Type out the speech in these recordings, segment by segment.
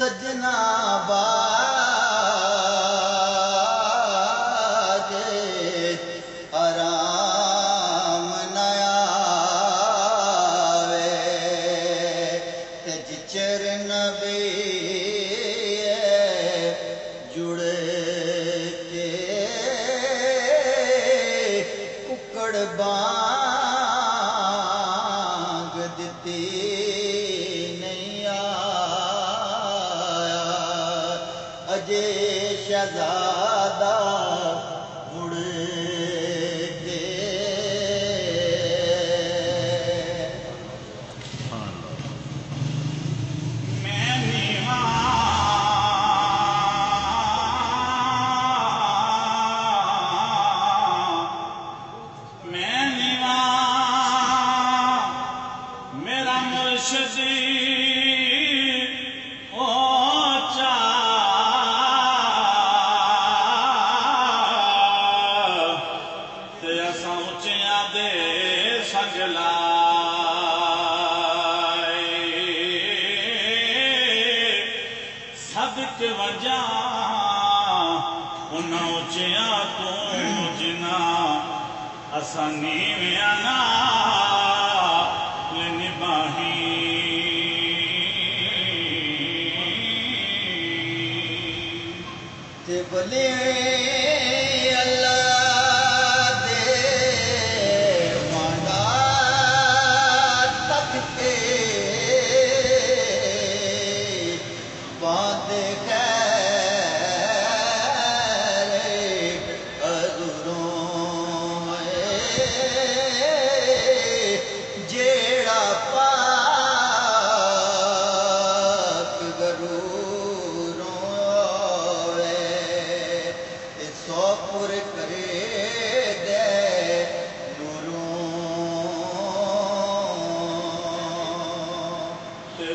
سجنا باجے آرام نہ آوے تج چر نبی جڑ کے ککڑ بانگ دتی نہیں آیا اجے شہزادہ مڑ کے صدق وجہ انہاں اچیاں تو جنا اساں نیویاں نال نباہی تے بلے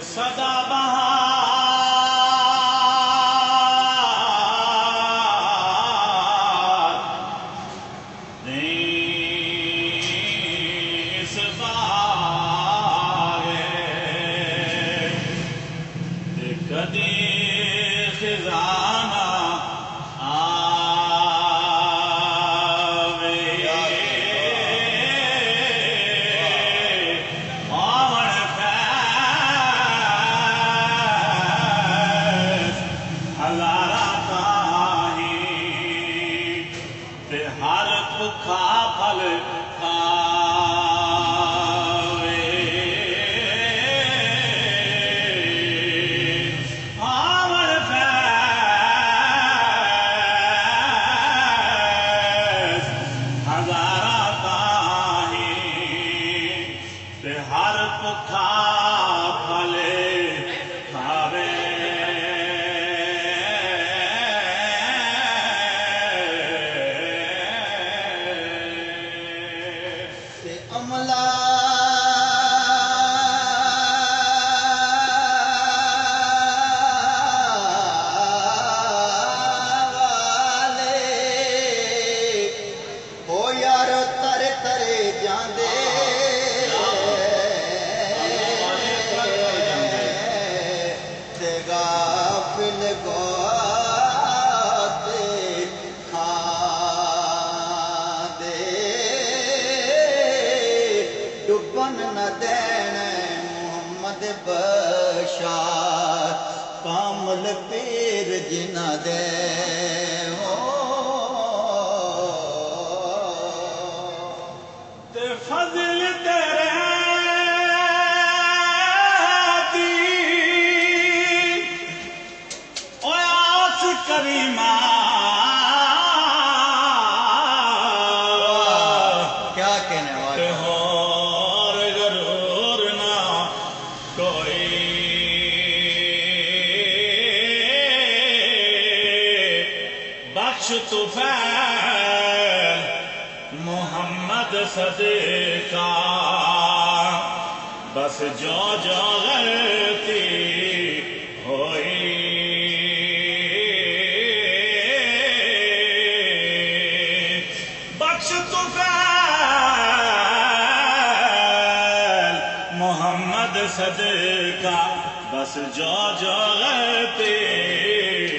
صدا بہار اس بار کدی خزانہ ہر بکھا پھل کھاوے آمر فیض ہزارہ تاہیں تے ہر بکھا پھل کھاوے عملہ والے ہو یار ترے ترے جاندے تے غافل نہ دین محمد بشار کامل پیر جنہ دے تے فضل تیرے دی او آس کریمہ کیا کہنے والے بخش تو فیل محمد صدیقہ بس جو جو غلطی ہوئی بخش تو فیل محمد صدیقہ بس جو جو غلطی